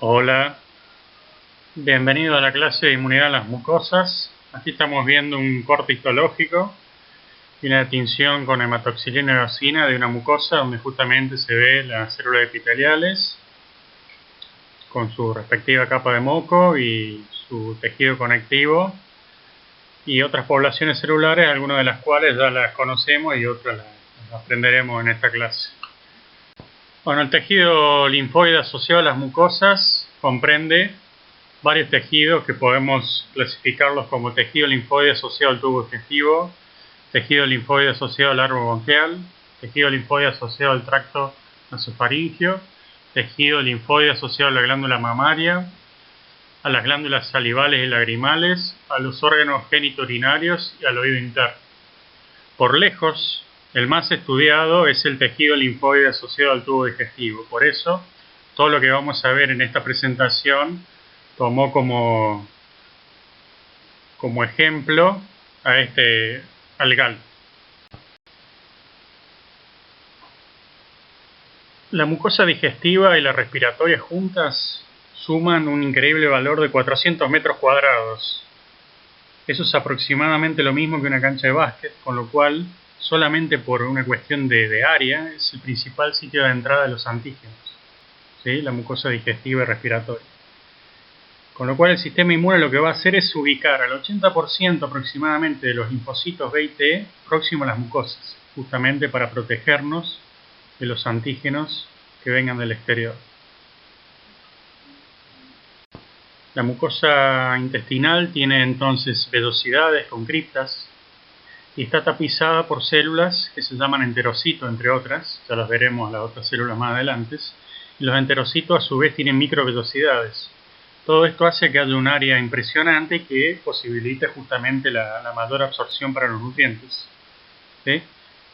Hola, bienvenido a la clase de inmunidad a las mucosas. Aquí estamos viendo un corte histológico y una tinción con hematoxilina y eosina de una mucosa donde justamente se ve las células epiteliales con su respectiva capa de moco y su tejido conectivo y otras poblaciones celulares, algunas de las cuales ya las conocemos y otras las aprenderemos en esta clase. Bueno, el tejido linfoide asociado a las mucosas comprende varios tejidos que podemos clasificarlos como tejido linfoide asociado al tubo digestivo, tejido linfoide asociado al árbol bronquial, tejido linfoide asociado al tracto nasofaríngeo, tejido linfoide asociado a la glándula mamaria, a las glándulas salivales y lagrimales, a los órganos genitourinarios y al oído interno. Por lejos, el más estudiado es el tejido linfoide asociado al tubo digestivo. Por eso, todo lo que vamos a ver en esta presentación tomó como ejemplo al GAL. La mucosa digestiva y la respiratoria juntas suman un increíble valor de 400 metros cuadrados. Eso es aproximadamente lo mismo que una cancha de básquet, con lo cual, solamente por una cuestión de área, es el principal sitio de entrada de los antígenos, ¿sí? La mucosa digestiva y respiratoria. Con lo cual el sistema inmune lo que va a hacer es ubicar al 80% aproximadamente de los linfocitos B y T próximos a las mucosas, justamente para protegernos de los antígenos que vengan del exterior. La mucosa intestinal tiene entonces vellosidades con criptas y está tapizada por células que se llaman enterocitos, entre otras, ya las veremos las otras células más adelante, y los enterocitos a su vez tienen microvellosidades. Todo esto hace que haya un área impresionante que posibilite justamente la mayor absorción para los nutrientes, ¿sí?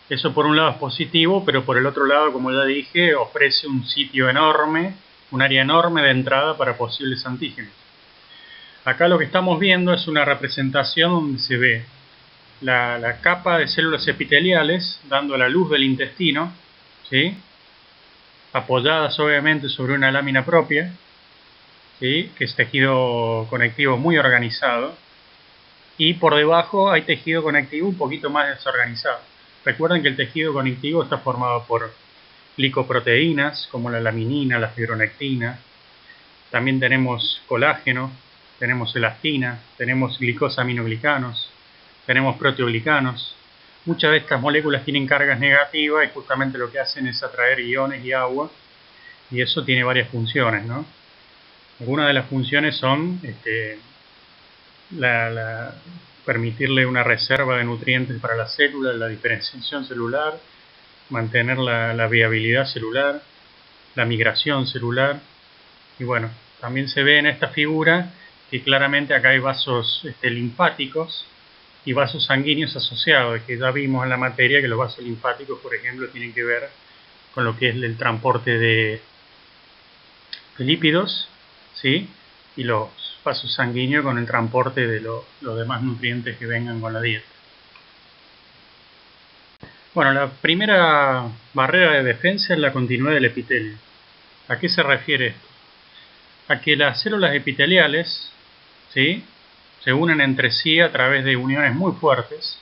Eso por un lado es positivo, pero por el otro lado, como ya dije, ofrece un sitio enorme, un área enorme de entrada para posibles antígenos. Acá lo que estamos viendo es una representación donde se ve la capa de células epiteliales dando la luz del intestino, ¿sí? Apoyadas obviamente sobre una lámina propia, ¿sí? Que es tejido conectivo muy organizado, y por debajo hay tejido conectivo un poquito más desorganizado. Recuerden que el tejido conectivo está formado por glicoproteínas como la laminina, la fibronectina, también tenemos colágeno, tenemos elastina, tenemos glicosaminoglicanos, tenemos proteoglicanos. Muchas de estas moléculas tienen cargas negativas y justamente lo que hacen es atraer iones y agua, y eso tiene varias funciones, ¿no? Algunas de las funciones son permitirle una reserva de nutrientes para la célula, la diferenciación celular, mantener la viabilidad celular, la migración celular. Y bueno, también se ve en esta figura que claramente acá hay vasos linfáticos y vasos sanguíneos asociados, que ya vimos en la materia que los vasos linfáticos, por ejemplo, tienen que ver con lo que es el transporte de lípidos, ¿sí? Y los vasos sanguíneos con el transporte de los demás nutrientes que vengan con la dieta. Bueno, la primera barrera de defensa es la continuidad del epitelio. ¿A qué se refiere esto? A que las células epiteliales, ¿sí?, se unen entre sí a través de uniones muy fuertes.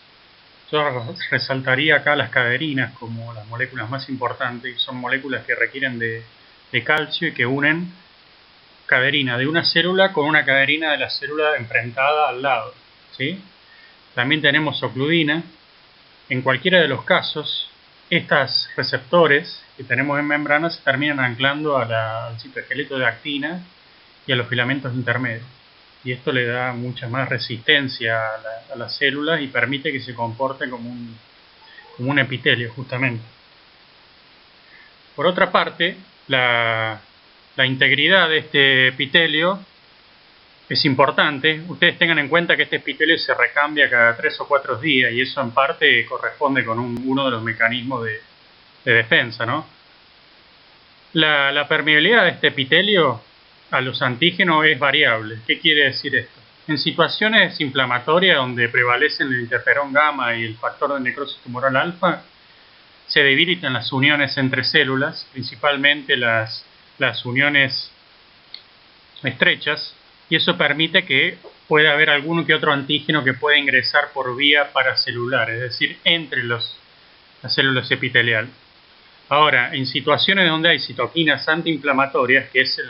Yo resaltaría acá las caderinas como las moléculas más importantes, son moléculas que requieren de calcio y que unen caderina de una célula con una caderina de la célula enfrentada al lado, ¿sí? También tenemos ocludina. En cualquiera de los casos, estos receptores que tenemos en membrana se terminan anclando al citoesqueleto de actina y a los filamentos intermedios. Y esto le da mucha más resistencia a las células y permite que se comporte como un epitelio, justamente. Por otra parte, la integridad de este epitelio es importante. Ustedes tengan en cuenta que este epitelio se recambia cada 3 o 4 días y eso en parte corresponde con uno de los mecanismos de defensa, ¿no? La permeabilidad de este epitelio a los antígenos es variable. ¿Qué quiere decir esto? En situaciones inflamatorias donde prevalecen el interferón gamma y el factor de necrosis tumoral alfa, se debilitan las uniones entre células, principalmente las uniones estrechas, y eso permite que pueda haber alguno que otro antígeno que pueda ingresar por vía paracelular, es decir, entre las células epiteliales. Ahora, en situaciones donde hay citoquinas antiinflamatorias, que es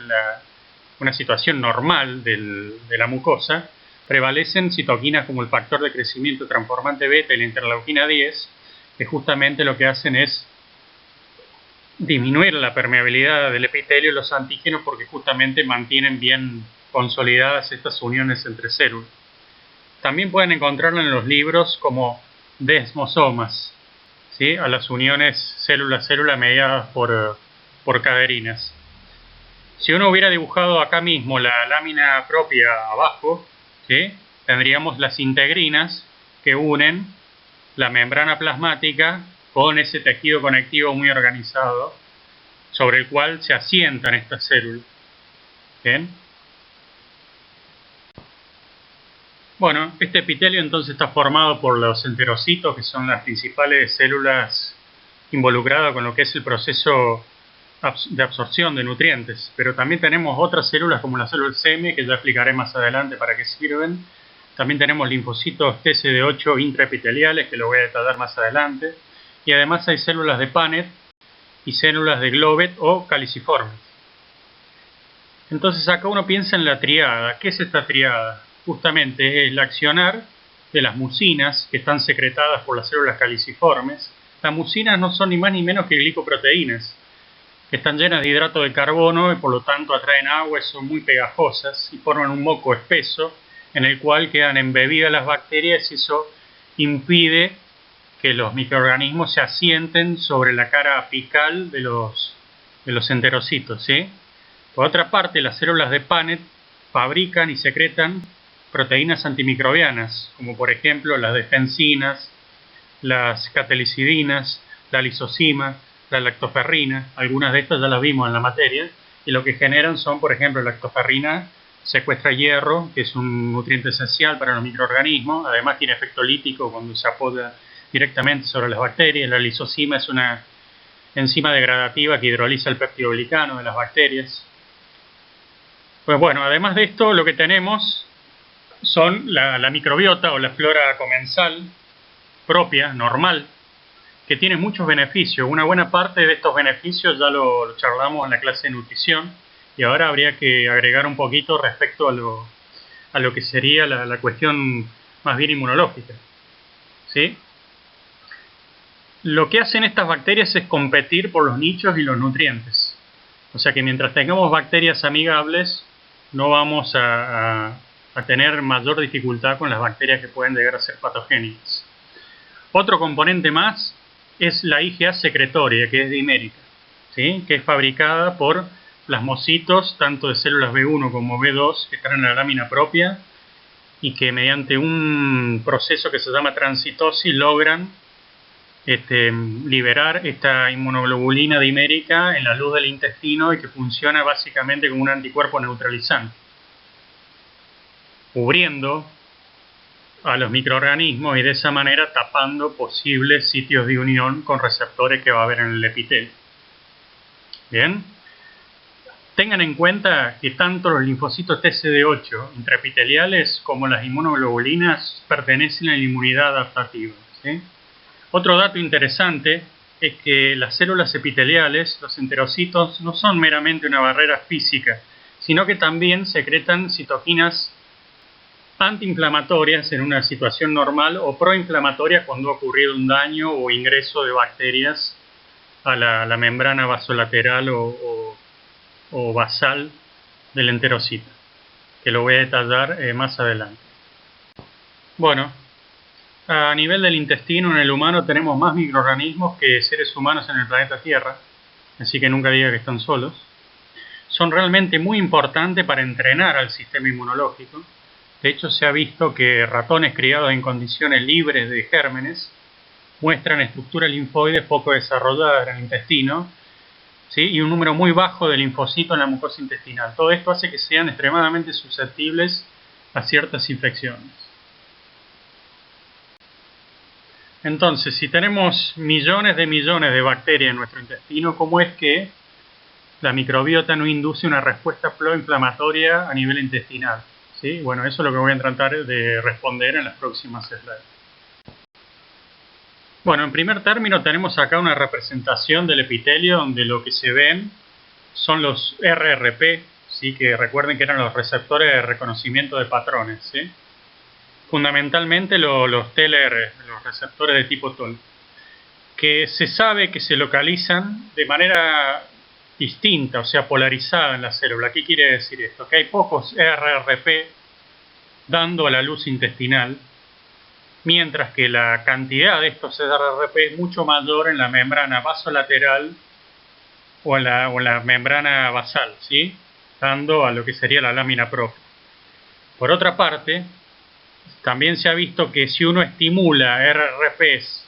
una situación normal de la mucosa, prevalecen citoquinas como el factor de crecimiento transformante beta y la interleuquina 10, que justamente lo que hacen es disminuir la permeabilidad del epitelio y los antígenos, porque justamente mantienen bien consolidadas estas uniones entre células. También pueden encontrarlo en los libros como desmosomas, ¿sí?, a las uniones célula-célula mediadas por caderinas. Si uno hubiera dibujado acá mismo la lámina propia abajo, ¿sí?, tendríamos las integrinas que unen la membrana plasmática con ese tejido conectivo muy organizado sobre el cual se asientan estas células. ¿Bien? Bueno, este epitelio entonces está formado por los enterocitos, que son las principales células involucradas con lo que es el proceso de absorción de nutrientes, pero también tenemos otras células como las células SEME, que ya explicaré más adelante para qué sirven. También tenemos linfocitos TCD8 intraepiteliales, que lo voy a detallar más adelante, y además hay células de Paneth y células de Globet o caliciformes. Entonces acá uno piensa en la triada. ¿Qué es esta triada? Justamente es el accionar de las mucinas que están secretadas por las células caliciformes. Las mucinas no son ni más ni menos que glicoproteínas, que están llenas de hidrato de carbono y por lo tanto atraen agua y son muy pegajosas y forman un moco espeso en el cual quedan embebidas las bacterias, y eso impide que los microorganismos se asienten sobre la cara apical de los enterocitos, ¿sí? Por otra parte, las células de Paneth fabrican y secretan proteínas antimicrobianas, como por ejemplo las defensinas, las catalicidinas, la lisozima, la lactoferrina. Algunas de estas ya las vimos en la materia, y lo que generan son, por ejemplo, la lactoferrina secuestra hierro, que es un nutriente esencial para los microorganismos. Además tiene efecto lítico cuando se apoya directamente sobre las bacterias. La lisozima es una enzima degradativa que hidroliza el peptidoglicano de las bacterias. Pues bueno, además de esto, lo que tenemos son la microbiota o la flora comensal propia, normal, que tiene muchos beneficios. Una buena parte de estos beneficios ya lo charlamos en la clase de nutrición, y ahora habría que agregar un poquito respecto a lo que sería la cuestión más bien inmunológica, ¿sí? Lo que hacen estas bacterias es competir por los nichos y los nutrientes. O sea que mientras tengamos bacterias amigables, no vamos a tener mayor dificultad con las bacterias que pueden llegar a ser patogénicas. Otro componente más es la IgA secretoria, que es dimérica, ¿sí?, que es fabricada por plasmocitos tanto de células B1 como B2 que están en la lámina propia, y que mediante un proceso que se llama transitosis logran liberar esta inmunoglobulina dimérica en la luz del intestino, y que funciona básicamente como un anticuerpo neutralizante, cubriendo a los microorganismos y de esa manera tapando posibles sitios de unión con receptores que va a haber en el epitelio. Bien, tengan en cuenta que tanto los linfocitos TCD8 intraepiteliales como las inmunoglobulinas pertenecen a la inmunidad adaptativa, ¿sí? Otro dato interesante es que las células epiteliales, los enterocitos, no son meramente una barrera física, sino que también secretan citoquinas antiinflamatorias en una situación normal o proinflamatorias cuando ha ocurrido un daño o ingreso de bacterias a la membrana vasolateral o basal del enterocito, que lo voy a detallar más adelante. Bueno, a nivel del intestino, en el humano tenemos más microorganismos que seres humanos en el planeta Tierra, así que nunca diga que están solos. Son realmente muy importantes para entrenar al sistema inmunológico. De hecho, se ha visto que ratones criados en condiciones libres de gérmenes muestran estructuras linfoides poco desarrolladas en el intestino, ¿sí?, y un número muy bajo de linfocitos en la mucosa intestinal. Todo esto hace que sean extremadamente susceptibles a ciertas infecciones. Entonces, si tenemos millones de bacterias en nuestro intestino, ¿cómo es que la microbiota no induce una respuesta proinflamatoria a nivel intestinal, ¿sí? Bueno, eso es lo que voy a tratar de responder en las próximas slides. Bueno, en primer término tenemos acá una representación del epitelio donde lo que se ven son los RRP, ¿sí? Que recuerden que eran los receptores de reconocimiento de patrones, ¿sí? Fundamentalmente los TLR, los receptores de tipo TOL, que se sabe que se localizan de manera distinta, o sea, polarizada en la célula. ¿Qué quiere decir esto? Que hay pocos RRP dando a la luz intestinal, mientras que la cantidad de estos RRP es mucho mayor en la membrana basolateral o en la membrana basal, ¿sí? Dando a lo que sería la lámina propia. Por otra parte, también se ha visto que si uno estimula RRPs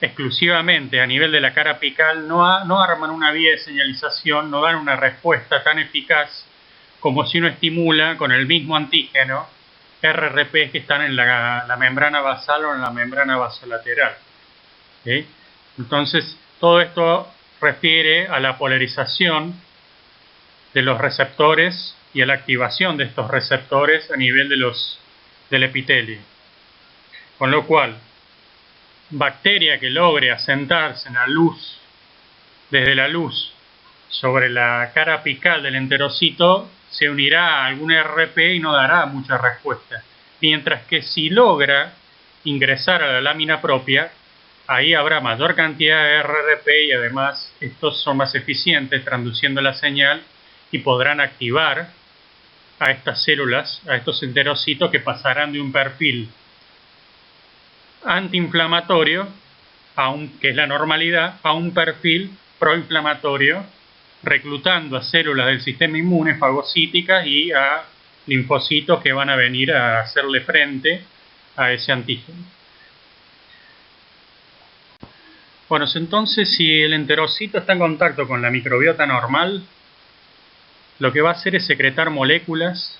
exclusivamente a nivel de la cara apical, no arman una vía de señalización, no dan una respuesta tan eficaz como si uno estimula con el mismo antígeno RRPs que están en la membrana basal o en la membrana basolateral, ¿sí? Entonces, todo esto refiere a la polarización de los receptores y a la activación de estos receptores a nivel del epitelio. Con lo cual, bacteria que logre asentarse en la luz, desde la luz, sobre la cara apical del enterocito, se unirá a algún RP y no dará mucha respuesta. Mientras que si logra ingresar a la lámina propia, ahí habrá mayor cantidad de RRP y además estos son más eficientes transduciendo la señal y podrán activar a estas células, a estos enterocitos que pasarán de un perfil antiinflamatorio, que es la normalidad, a un perfil proinflamatorio, reclutando a células del sistema inmune fagocíticas y a linfocitos que van a venir a hacerle frente a ese antígeno. Bueno, entonces si el enterocito está en contacto con la microbiota normal, lo que va a hacer es secretar moléculas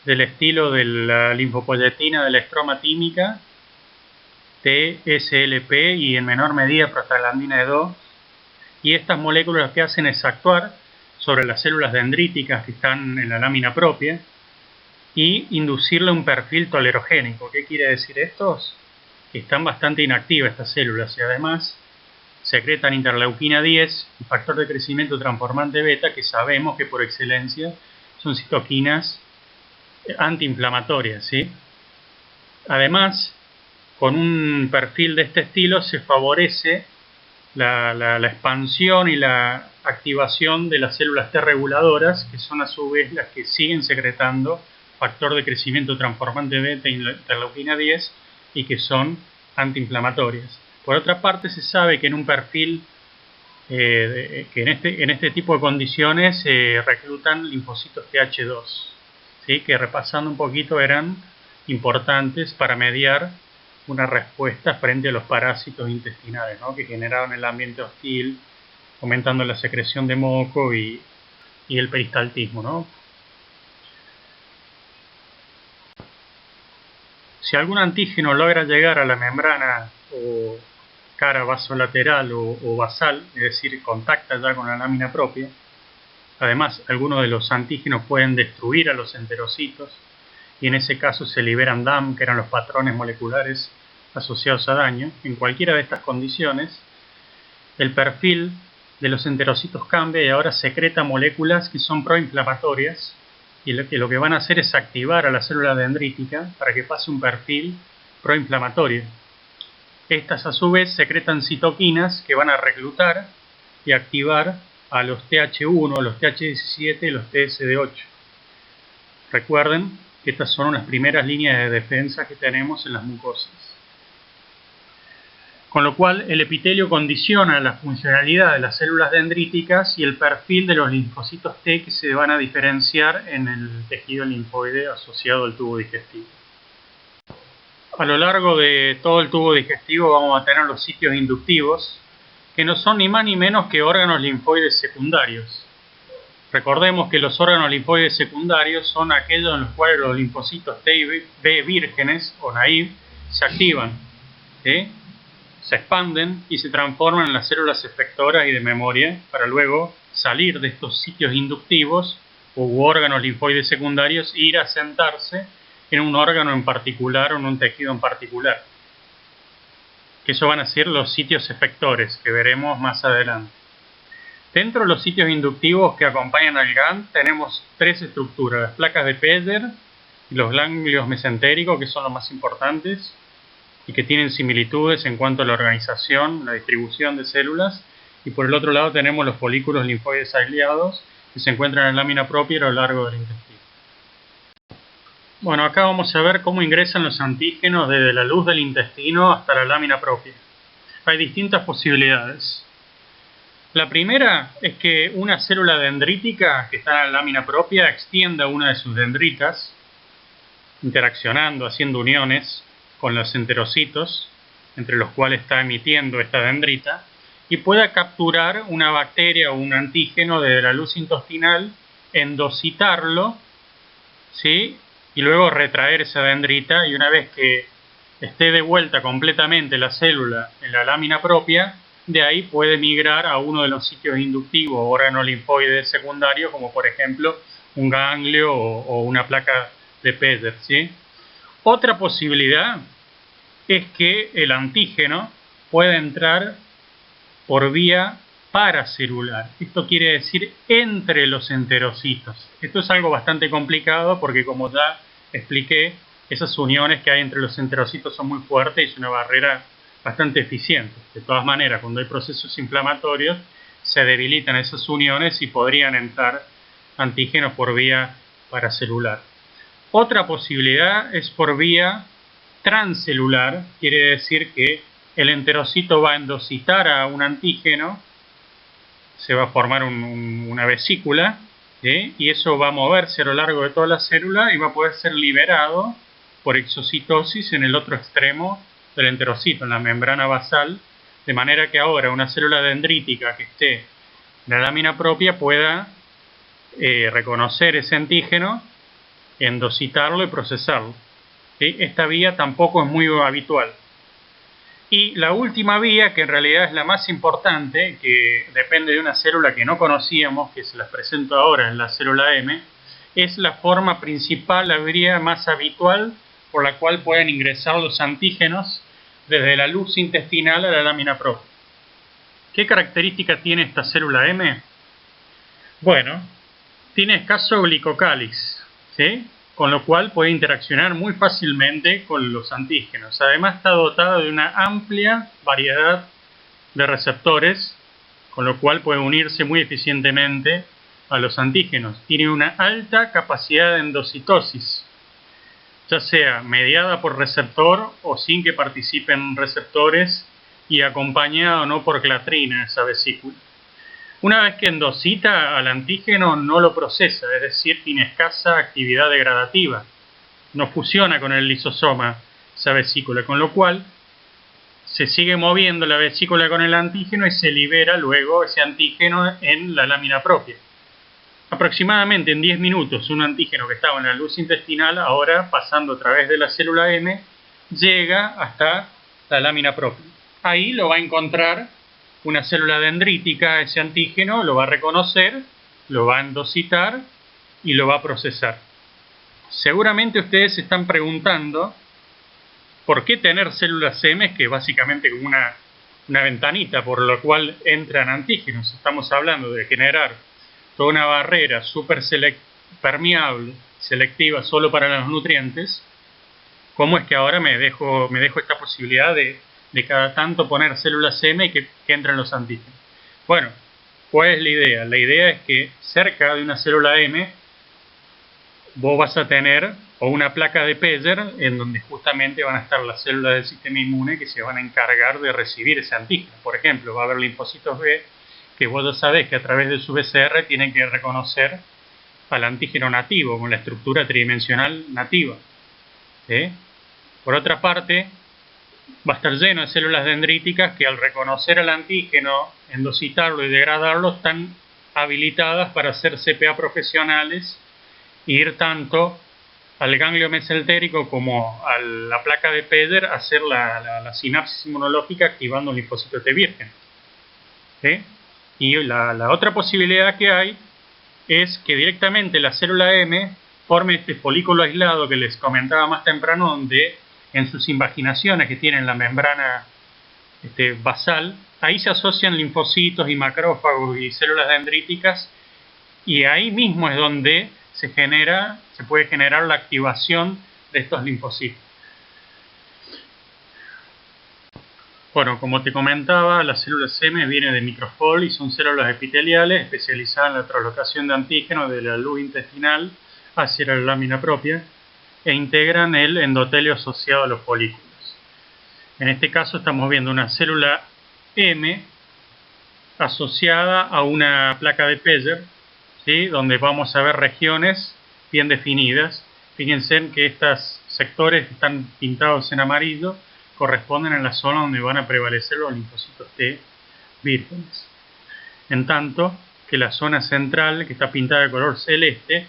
del estilo de la linfopoyetina de la estroma tímica, TSLP y en menor medida prostaglandina E2, y estas moléculas lo que hacen es actuar sobre las células dendríticas que están en la lámina propia y inducirle un perfil tolerogénico. ¿Qué quiere decir esto? Que están bastante inactivas estas células y además secretan interleuquina 10 y factor de crecimiento transformante beta, que sabemos que por excelencia son citoquinas antiinflamatorias, ¿sí? Además, con un perfil de este estilo se favorece la expansión y la activación de las células T reguladoras, que son a su vez las que siguen secretando factor de crecimiento transformante beta y interleuquina 10 y que son antiinflamatorias. Por otra parte, se sabe que en un perfil que en este tipo de condiciones reclutan linfocitos TH2, ¿sí? Que repasando un poquito eran importantes para mediar una respuesta frente a los parásitos intestinales, ¿no? Que generaban el ambiente hostil, aumentando la secreción de moco y el peristaltismo, ¿no? Si algún antígeno logra llegar a la membrana o cara vasolateral o basal, es decir, contacta ya con la lámina propia, además algunos de los antígenos pueden destruir a los enterocitos y en ese caso se liberan DAM, que eran los patrones moleculares asociados a daño. En cualquiera de estas condiciones, el perfil de los enterocitos cambia y ahora secreta moléculas que son proinflamatorias y lo que van a hacer es activar a la célula dendrítica para que pase un perfil proinflamatorio. Estas a su vez secretan citoquinas que van a reclutar y activar a los TH1, los TH17 y los TSD8. Recuerden que estas son las primeras líneas de defensa que tenemos en las mucosas. Con lo cual el epitelio condiciona la funcionalidad de las células dendríticas y el perfil de los linfocitos T que se van a diferenciar en el tejido linfoide asociado al tubo digestivo. A lo largo de todo el tubo digestivo vamos a tener los sitios inductivos, que no son ni más ni menos que órganos linfoides secundarios. Recordemos que los órganos linfoides secundarios son aquellos en los cuales los linfocitos T y B vírgenes o naive se activan, ¿sí? Se expanden y se transforman en las células efectoras y de memoria para luego salir de estos sitios inductivos u órganos linfoides secundarios e ir a sentarse en un órgano en particular o en un tejido en particular. Que eso van a ser los sitios efectores que veremos más adelante. Dentro de los sitios inductivos que acompañan al GAN tenemos tres estructuras: las placas de Peyer y los ganglios mesentéricos, que son los más importantes y que tienen similitudes en cuanto a la organización, la distribución de células. Y por el otro lado tenemos los folículos linfoides aislados que se encuentran en la lámina propia a lo largo del intestino. Bueno, acá vamos a ver cómo ingresan los antígenos desde la luz del intestino hasta la lámina propia. Hay distintas posibilidades. La primera es que una célula dendrítica que está en la lámina propia extienda una de sus dendritas, interaccionando, haciendo uniones con los enterocitos, entre los cuales está emitiendo esta dendrita, y pueda capturar una bacteria o un antígeno desde la luz intestinal, endocitarlo, ¿sí?, y luego retraer esa dendrita, y una vez que esté de vuelta completamente la célula en la lámina propia, de ahí puede migrar a uno de los sitios inductivos o órganos linfoides secundarios, como por ejemplo un ganglio o una placa de Peyer, ¿sí? Otra posibilidad es que el antígeno pueda entrar por vía paracelular. Esto quiere decir entre los enterocitos. Esto es algo bastante complicado porque, como ya expliqué, esas uniones que hay entre los enterocitos son muy fuertes y es una barrera bastante eficiente. De todas maneras, cuando hay procesos inflamatorios, se debilitan esas uniones y podrían entrar antígenos por vía paracelular. Otra posibilidad es por vía transcelular, quiere decir que el enterocito va a endocitar a un antígeno, se va a formar una vesícula, ¿sí?, y eso va a moverse a lo largo de toda la célula y va a poder ser liberado por exocitosis en el otro extremo del enterocito, en la membrana basal, de manera que ahora una célula dendrítica que esté en la lámina propia pueda reconocer ese antígeno, endocitarlo y procesarlo, ¿sí? Esta vía tampoco es muy habitual. Y la última vía, que en realidad es la más importante, que depende de una célula que no conocíamos, que se las presento ahora, en la célula M, es la forma principal, la vía más habitual por la cual pueden ingresar los antígenos desde la luz intestinal a la lámina propia. ¿Qué características tiene esta célula M? Bueno, tiene escaso glicocáliz, ¿sí?, con lo cual puede interaccionar muy fácilmente con los antígenos. Además está dotada de una amplia variedad de receptores, con lo cual puede unirse muy eficientemente a los antígenos. Tiene una alta capacidad de endocitosis, ya sea mediada por receptor o sin que participen receptores, y acompañada o no por clatrina, esa vesícula. Una vez que endocita al antígeno, no lo procesa, es decir, tiene escasa actividad degradativa. No fusiona con el lisosoma esa vesícula, con lo cual se sigue moviendo la vesícula con el antígeno y se libera luego ese antígeno en la lámina propia. Aproximadamente en 10 minutos, un antígeno que estaba en la luz intestinal, ahora pasando a través de la célula M, llega hasta la lámina propia. Ahí lo va a encontrar una célula dendrítica, ese antígeno, lo va a reconocer, lo va a endocitar y lo va a procesar. Seguramente ustedes se están preguntando por qué tener células M, que básicamente es una ventanita por la cual entran antígenos. Estamos hablando de generar toda una barrera súper permeable, selectiva solo para los nutrientes. ¿Cómo es que ahora me dejo esta posibilidad de cada tanto poner células M y que entren los antígenos? Bueno, ¿cuál es la idea? La idea es que cerca de una célula M vos vas a tener o una placa de Peyer en donde justamente van a estar las células del sistema inmune que se van a encargar de recibir ese antígeno. Por ejemplo, va a haber linfocitos B que vos ya sabés que a través de su BCR tienen que reconocer al antígeno nativo con la estructura tridimensional nativa, ¿sí? Por otra parte, va a estar lleno de células dendríticas que al reconocer al antígeno, endocitarlo y degradarlo, están habilitadas para ser CPA profesionales e ir tanto al ganglio mesentérico como a la placa de Peyer a hacer la sinapsis inmunológica activando un linfocito T virgen, ¿sí? Y la otra posibilidad que hay es que directamente la célula M forme este folículo aislado que les comentaba más temprano, donde en sus invaginaciones que tienen la membrana basal, ahí se asocian linfocitos y macrófagos y células dendríticas, y ahí mismo es donde se puede generar la activación de estos linfocitos. Bueno, como te comentaba, las células M vienen de microfol y son células epiteliales especializadas en la translocación de antígenos de la luz intestinal hacia la lámina propia e integran el endotelio asociado a los folículos. En este caso estamos viendo una célula M asociada a una placa de Peyer, ¿sí?, donde vamos a ver regiones bien definidas. Fíjense que estos sectores que están pintados en amarillo corresponden a la zona donde van a prevalecer los linfocitos T vírgenes. En tanto que la zona central, que está pintada de color celeste,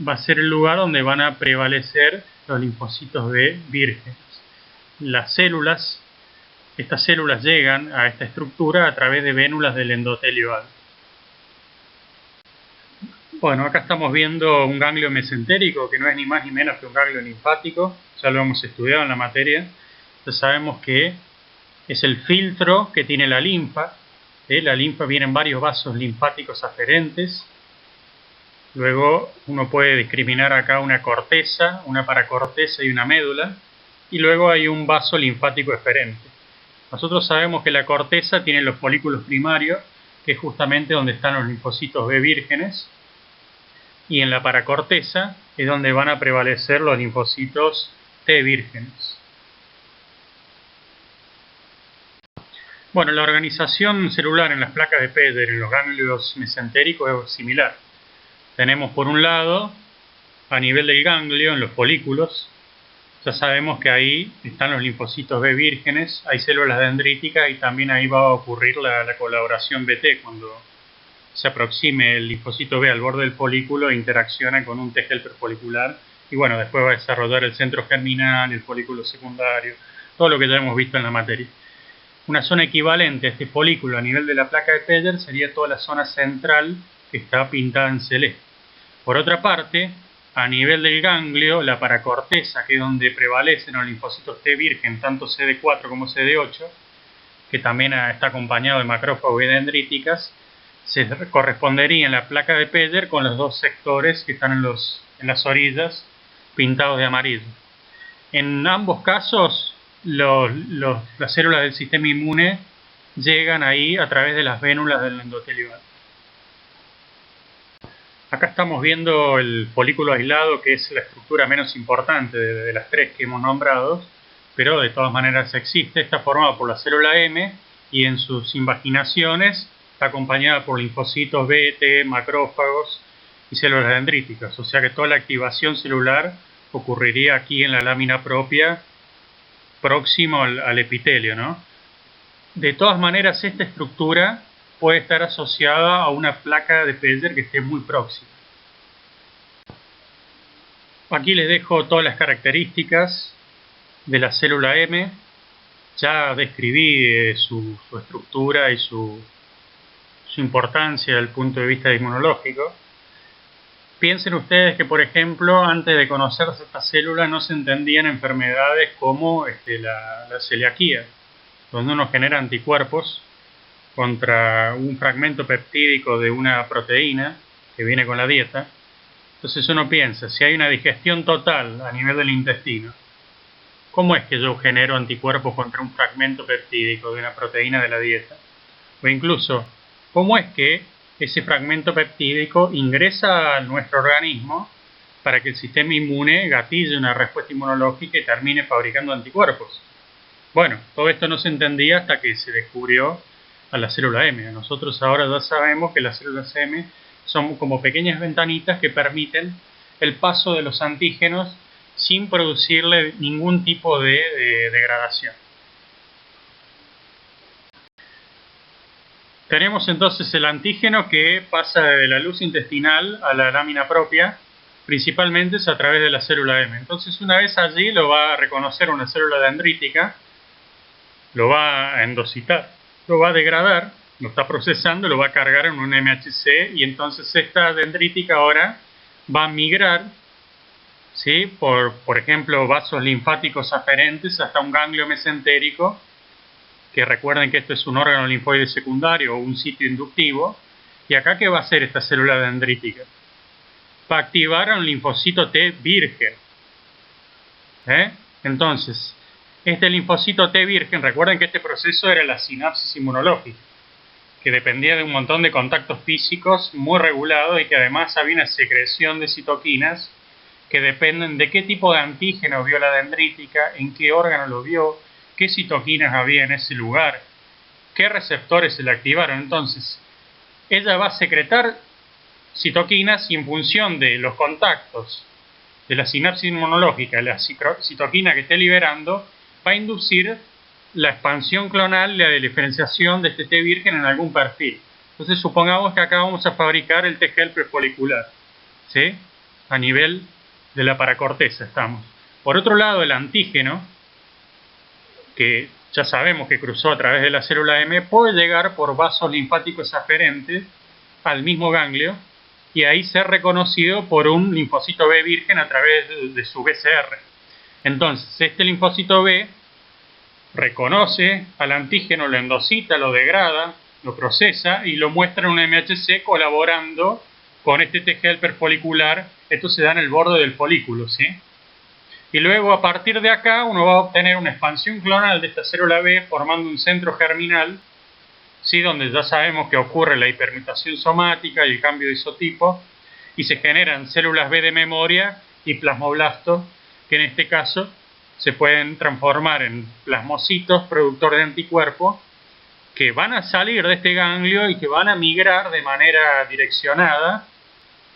va a ser el lugar donde van a prevalecer los linfocitos B vírgenes. Estas células llegan a esta estructura a través de vénulas del endotelio alto. Bueno, acá estamos viendo un ganglio mesentérico, que no es ni más ni menos que un ganglio linfático. Ya lo hemos estudiado en la materia. Entonces sabemos que es el filtro que tiene la linfa. La linfa viene en varios vasos linfáticos aferentes. Luego uno puede discriminar acá una corteza, una paracorteza y una médula. Y luego hay un vaso linfático eferente. Nosotros sabemos que la corteza tiene los folículos primarios, que es justamente donde están los linfocitos B vírgenes. Y en la paracorteza es donde van a prevalecer los linfocitos T vírgenes. Bueno, la organización celular en las placas de Peyer, en los ganglios mesentéricos, es similar. Tenemos por un lado, a nivel del ganglio, en los folículos, ya sabemos que ahí están los linfocitos B vírgenes, hay células dendríticas y también ahí va a ocurrir la colaboración BT cuando se aproxime el linfocito B al borde del folículo e interacciona con un T helper folicular, y bueno, después va a desarrollar el centro germinal, el folículo secundario, todo lo que ya hemos visto en la materia. Una zona equivalente a este folículo a nivel de la placa de Peyer sería toda la zona central que está pintada en celeste. Por otra parte, a nivel del ganglio, la paracorteza, que es donde prevalecen los linfocitos T virgen, tanto CD4 como CD8, que también está acompañado de macrófagos y dendríticas, se correspondería en la placa de Peyer con los dos sectores que están en las orillas pintados de amarillo. En ambos casos, las células del sistema inmune llegan ahí a través de las vénulas del endotelio. Acá estamos viendo el folículo aislado, que es la estructura menos importante de las tres que hemos nombrado, pero de todas maneras existe. Está formado por la célula M y en sus invaginaciones está acompañada por linfocitos B, T, macrófagos y células dendríticas. O sea que toda la activación celular ocurriría aquí en la lámina propia, próximo al epitelio, ¿no? De todas maneras, esta estructura puede estar asociada a una placa de Peyer que esté muy próxima. Aquí les dejo todas las características de la célula M. Ya describí su estructura y su importancia desde el punto de vista inmunológico. Piensen ustedes que, por ejemplo, antes de conocerse esta célula no se entendían enfermedades como la celiaquía, donde uno genera anticuerpos contra un fragmento peptídico de una proteína que viene con la dieta. Entonces uno piensa, si hay una digestión total a nivel del intestino, ¿cómo es que yo genero anticuerpos contra un fragmento peptídico de una proteína de la dieta? O incluso, ¿cómo es que ese fragmento peptídico ingresa a nuestro organismo para que el sistema inmune gatille una respuesta inmunológica y termine fabricando anticuerpos? Bueno, todo esto no se entendía hasta que se descubrió a la célula M. Nosotros ahora ya sabemos que las células M son como pequeñas ventanitas que permiten el paso de los antígenos sin producirle ningún tipo de degradación. Tenemos entonces el antígeno que pasa de la luz intestinal a la lámina propia, principalmente es a través de la célula M. Entonces, una vez allí lo va a reconocer una célula dendrítica, lo va a endocitar, lo va a degradar lo está procesando, lo va a cargar en un MHC y entonces esta dendrítica ahora va a migrar, ¿sí?, por ejemplo, vasos linfáticos aferentes hasta un ganglio mesentérico, que recuerden que esto es un órgano linfoide secundario o un sitio inductivo. Y acá, ¿qué va a hacer esta célula dendrítica? Va a activar a un linfocito T virgen. Entonces, este linfocito T virgen, recuerden que este proceso era la sinapsis inmunológica, que dependía de un montón de contactos físicos muy regulados y que además había una secreción de citoquinas que dependen de qué tipo de antígeno vio la dendrítica, en qué órgano lo vio, qué citoquinas había en ese lugar, qué receptores se le activaron. Entonces, ella va a secretar citoquinas y en función de los contactos de la sinapsis inmunológica, la citoquina que esté liberando, va a inducir la expansión clonal y la diferenciación de este T virgen en algún perfil. Entonces, supongamos que acá vamos a fabricar el T helper folicular, ¿sí?, a nivel de la paracorteza estamos. Por otro lado, el antígeno, que ya sabemos que cruzó a través de la célula M, puede llegar por vasos linfáticos aferentes al mismo ganglio y ahí ser reconocido por un linfocito B virgen a través de su BCR. Entonces, este linfocito B reconoce al antígeno, lo endocita, lo degrada, lo procesa y lo muestra en un MHC colaborando con este T helper folicular. Esto se da en el borde del folículo, ¿sí? Y luego, a partir de acá, uno va a obtener una expansión clonal de esta célula B formando un centro germinal, ¿sí?, donde ya sabemos que ocurre la hipermutación somática y el cambio de isotipo, y se generan células B de memoria y plasmoblastos, que en este caso se pueden transformar en plasmocitos productor de anticuerpos, que van a salir de este ganglio y que van a migrar de manera direccionada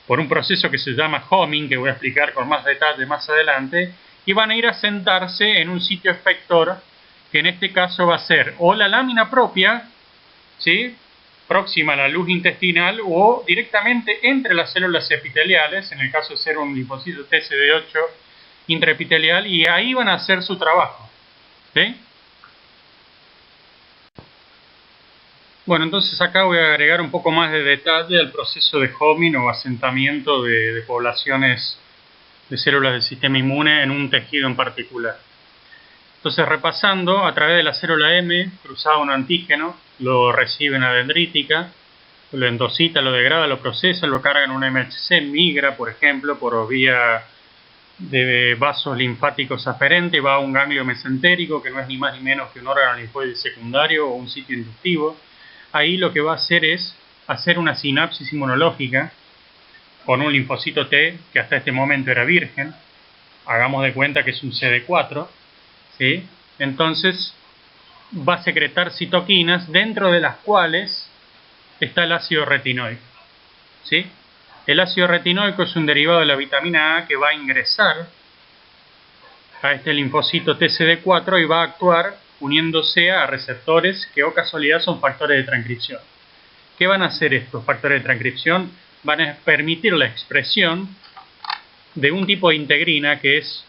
por un proceso que se llama homing, que voy a explicar con más detalle más adelante, y van a ir a sentarse en un sitio efector, que en este caso va a ser o la lámina propia, ¿sí?, próxima a la luz intestinal, o directamente entre las células epiteliales, en el caso de ser un linfocito TCD8 intraepitelial, y ahí van a hacer su trabajo, ¿sí? Bueno, entonces acá voy a agregar un poco más de detalle al proceso de homing o asentamiento de poblaciones de células del sistema inmune en un tejido en particular. Entonces, repasando, a través de la célula M cruzaba un antígeno, lo recibe una dendrítica, lo endocita, lo degrada, lo procesa, lo carga en un MHC, migra, por ejemplo, por vía de vasos linfáticos aferentes, va a un ganglio mesentérico, que no es ni más ni menos que un órgano linfoide secundario o un sitio inductivo. Ahí lo que va a hacer es hacer una sinapsis inmunológica con un linfocito T que hasta este momento era virgen. Hagamos de cuenta que es un CD4, ¿sí? Entonces va a secretar citoquinas, dentro de las cuales está el ácido retinoico, ¿sí? El ácido retinoico es un derivado de la vitamina A que va a ingresar a este linfocito TCD4 y va a actuar uniéndose a receptores que, o casualidad, son factores de transcripción. ¿Qué van a hacer estos factores de transcripción? Van a permitir la expresión de un tipo de integrina que es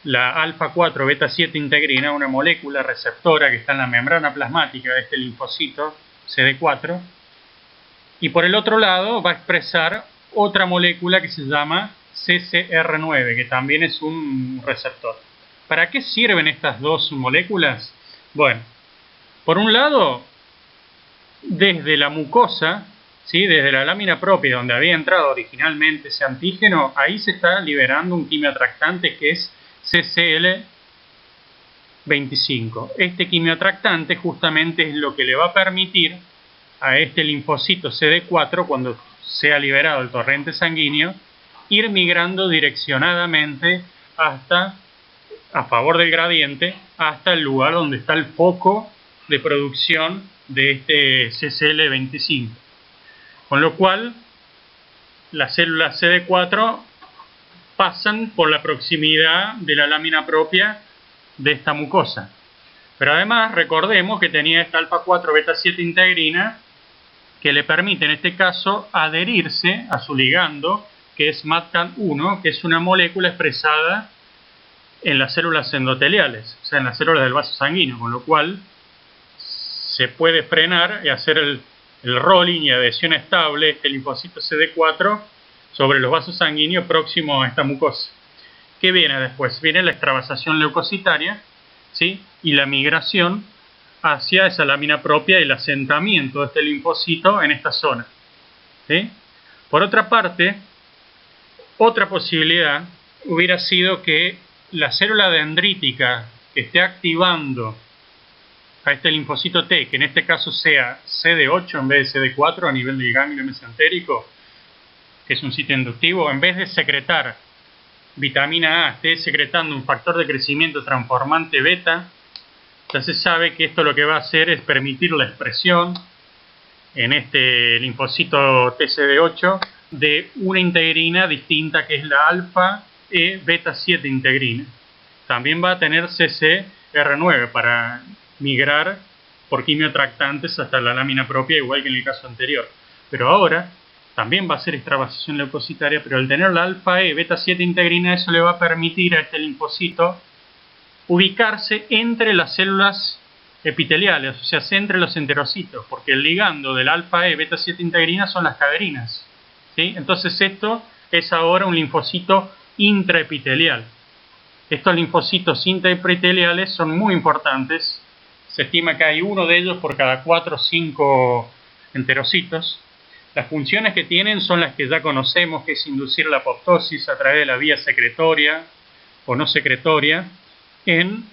la alfa-4 beta-7 integrina, una molécula receptora que está en la membrana plasmática de este linfocito CD4, y por el otro lado va a expresar otra molécula que se llama CCR9, que también es un receptor. ¿Para qué sirven estas dos moléculas? Bueno, por un lado, desde la mucosa, ¿sí?, desde la lámina propia donde había entrado originalmente ese antígeno, ahí se está liberando un quimioatractante que es CCL25. Este quimioatractante justamente es lo que le va a permitir a este linfocito CD4, cuando sea liberado el torrente sanguíneo, ir migrando direccionadamente hasta, a favor del gradiente, hasta el lugar donde está el foco de producción de este CCL25. Con lo cual, las células CD4 pasan por la proximidad de la lámina propia de esta mucosa. Pero además, recordemos que tenía esta alfa-4 beta-7 integrina que le permite, en este caso, adherirse a su ligando, que es MAdCAM-1, que es una molécula expresada en las células endoteliales, o sea, en las células del vaso sanguíneo, con lo cual se puede frenar y hacer el rolling y adhesión estable de este linfocito CD4 sobre los vasos sanguíneos próximos a esta mucosa. ¿Qué viene después? Viene la extravasación leucocitaria, ¿sí? Y la migración hacia esa lámina propia y el asentamiento de este linfocito en esta zona, ¿sí? Por otra parte, otra posibilidad hubiera sido que la célula dendrítica que esté activando a este linfocito T, que en este caso sea CD8 en vez de CD4 a nivel del ganglio mesentérico, que es un sitio inductivo, en vez de secretar vitamina A, esté secretando un factor de crecimiento transformante beta. Ya se sabe que esto lo que va a hacer es permitir la expresión en este linfocito TCD8 de una integrina distinta que es la alfa E beta 7 integrina. También va a tener CCR9 para migrar por quimiotractantes hasta la lámina propia, igual que en el caso anterior. Pero ahora también va a ser extravasación leucocitaria, pero al tener la alfa E beta 7 integrina, eso le va a permitir a este linfocito ubicarse entre las células epiteliales, o sea, entre los enterocitos, porque el ligando del alfa E beta 7 integrina son las caderinas, ¿sí? Entonces esto es ahora un linfocito intraepitelial. Estos linfocitos intraepiteliales son muy importantes. Se estima que hay uno de ellos por cada 4 o 5 enterocitos. Las funciones que tienen son las que ya conocemos, que es inducir la apoptosis a través de la vía secretoria o no secretoria. ¿En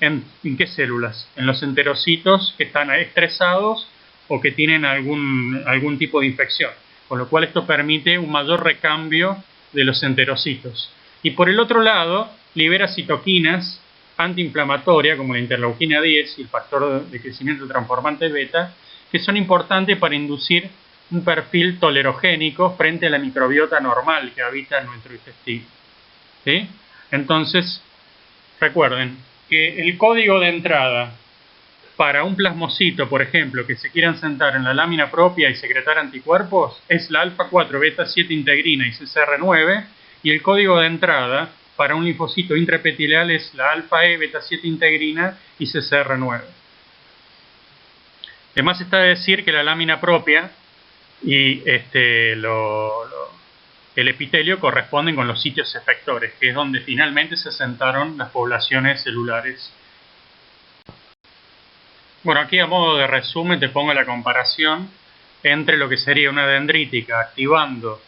qué células? En los enterocitos que están estresados o que tienen algún tipo de infección. Con lo cual esto permite un mayor recambio de los enterocitos. Y por el otro lado, libera citoquinas antiinflamatorias como la interleuquina 10 y el factor de crecimiento transformante beta, que son importantes para inducir un perfil tolerogénico frente a la microbiota normal que habita en nuestro intestino, ¿sí? Entonces, recuerden que el código de entrada para un plasmocito, por ejemplo, que se quieran sentar en la lámina propia y secretar anticuerpos, es la alfa 4 beta 7 integrina y CCR9, y el código de entrada para un linfocito intraepitelial es la alfa E beta 7 integrina y CCR9. Además está de decir que la lámina propia y el epitelio corresponden con los sitios efectores, que es donde finalmente se asentaron las poblaciones celulares. Bueno, aquí a modo de resumen te pongo la comparación entre lo que sería una dendrítica activando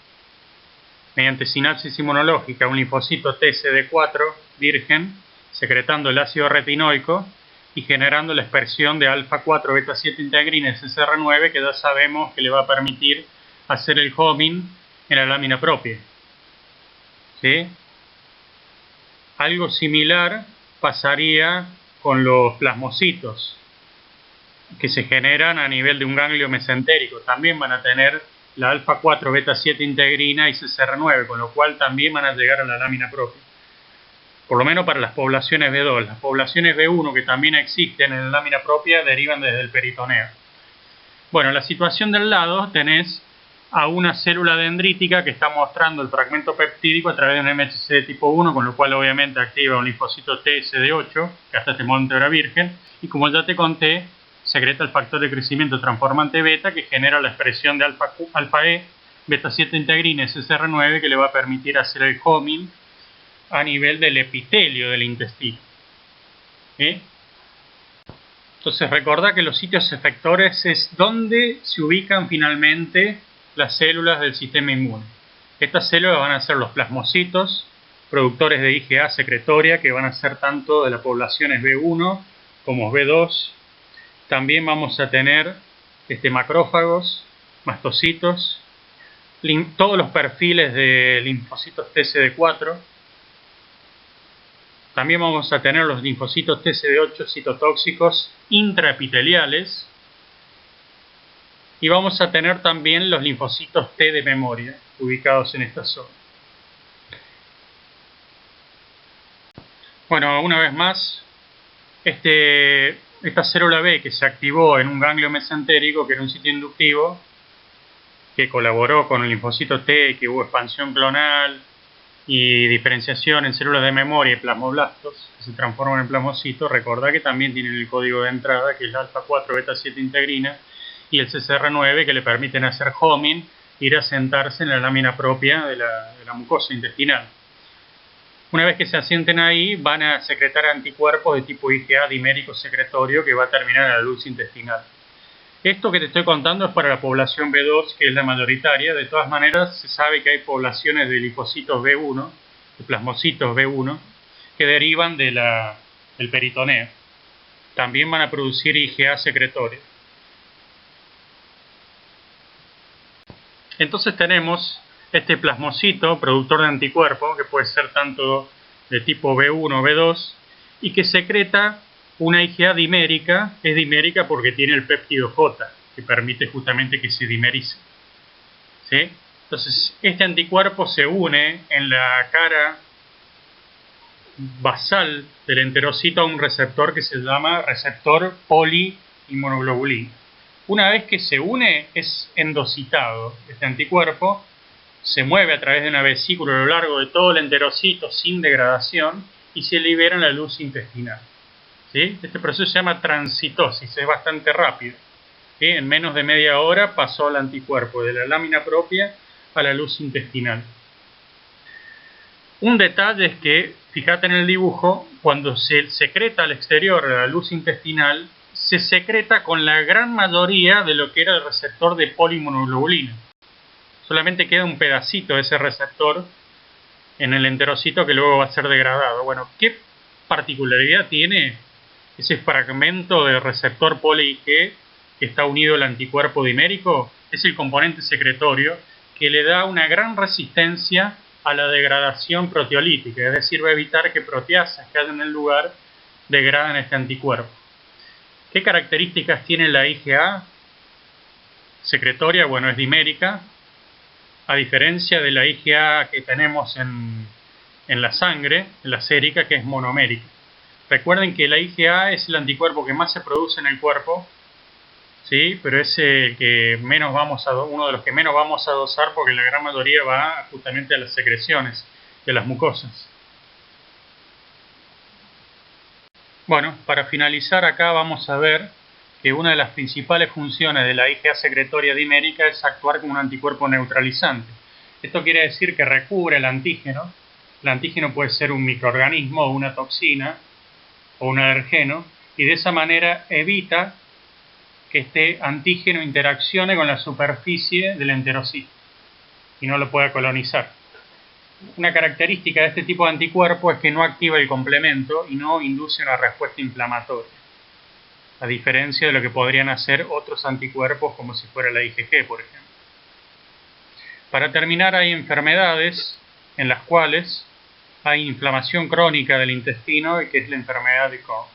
mediante sinapsis inmunológica un linfocito TCD4 virgen, secretando el ácido retinoico y generando la expresión de alfa 4 beta 7 integrina y CCR9, que ya sabemos que le va a permitir hacer el homing en la lámina propia, ¿sí? Algo similar pasaría con los plasmocitos que se generan a nivel de un ganglio mesentérico. También van a tener la alfa 4 beta 7 integrina y CCR9, con lo cual también van a llegar a la lámina propia. Por lo menos para las poblaciones B2. Las poblaciones B1, que también existen en la lámina propia, derivan desde el peritoneo. Bueno, en la situación del lado tenés a una célula dendrítica que está mostrando el fragmento peptídico a través de un MHC de tipo 1, con lo cual obviamente activa un linfocito TSD8, que hasta este momento era virgen, y como ya te conté, secreta el factor de crecimiento transformante beta que genera la expresión de alfa E, beta 7 integrina y CCR9, que le va a permitir hacer el homing a nivel del epitelio del intestino. ¿Sí? Entonces recordá que los sitios efectores es donde se ubican finalmente las células del sistema inmune. Estas células van a ser los plasmocitos, productores de IgA secretoria, que van a ser tanto de las poblaciones B1 como B2. También vamos a tener macrófagos, mastocitos, todos los perfiles de linfocitos TCD4. También vamos a tener los linfocitos TCD8 citotóxicos intraepiteliales. Y vamos a tener también los linfocitos T de memoria, ubicados en esta zona. Bueno, una vez más, esta célula B que se activó en un ganglio mesentérico, que era un sitio inductivo, que colaboró con el linfocito T, que hubo expansión clonal y diferenciación en células de memoria y plasmoblastos, que se transforman en plasmocitos. Recordá que también tienen el código de entrada, que es la alfa 4 beta 7 integrina y el CCR9 que le permiten hacer homing, ir a sentarse en la lámina propia de la mucosa intestinal. Una vez que se asienten ahí, van a secretar anticuerpos de tipo IgA dimérico secretorio que va a terminar en la luz intestinal. Esto que te estoy contando es para la población B2, que es la mayoritaria. De todas maneras, se sabe que hay poblaciones de linfocitos B1, de plasmocitos B1, que derivan del peritoneo. También van a producir IgA secretorio. Entonces tenemos este plasmocito, productor de anticuerpos, que puede ser tanto de tipo B1 o B2, y que secreta una IgA dimérica. Es dimérica porque tiene el péptido J, que permite justamente que se dimerice. ¿Sí? Entonces, este anticuerpo se une en la cara basal del enterocito a un receptor que se llama receptor poliinmunoglobulina. Una vez que se une, es endocitado. Este anticuerpo se mueve a través de una vesícula a lo largo de todo el enterocito sin degradación y se libera en la luz intestinal. ¿Sí? Este proceso se llama transitosis, es bastante rápido. ¿Sí? En menos de media hora pasó el anticuerpo de la lámina propia a la luz intestinal. Un detalle es que, fíjate en el dibujo, cuando se secreta al exterior de la luz intestinal, se secreta con la gran mayoría de lo que era el receptor de poliinmunoglobulina. Solamente queda un pedacito de ese receptor en el enterocito que luego va a ser degradado. Bueno, ¿qué particularidad tiene ese fragmento de receptor poli-IG que está unido al anticuerpo dimérico? Es el componente secretorio que le da una gran resistencia a la degradación proteolítica, es decir, va a evitar que proteasas que hay en el lugar degraden este anticuerpo. ¿Qué características tiene la IgA secretoria? Bueno, es dimérica, a diferencia de la IgA que tenemos en la sangre, en la sérica, que es monomérica. Recuerden que la IgA es el anticuerpo que más se produce en el cuerpo, ¿sí? Pero es el que menos uno de los que menos vamos a dosar porque la gran mayoría va justamente a las secreciones de las mucosas. Bueno, para finalizar acá vamos a ver que una de las principales funciones de la IgA secretoria dimérica es actuar como un anticuerpo neutralizante. Esto quiere decir que recubre el antígeno. El antígeno puede ser un microorganismo o una toxina o un alergeno, y de esa manera evita que este antígeno interaccione con la superficie del enterocito y no lo pueda colonizar. Una característica de este tipo de anticuerpo es que no activa el complemento y no induce una respuesta inflamatoria, a diferencia de lo que podrían hacer otros anticuerpos como si fuera la IgG, por ejemplo. Para terminar, hay enfermedades en las cuales hay inflamación crónica del intestino, que es la enfermedad de Crohn.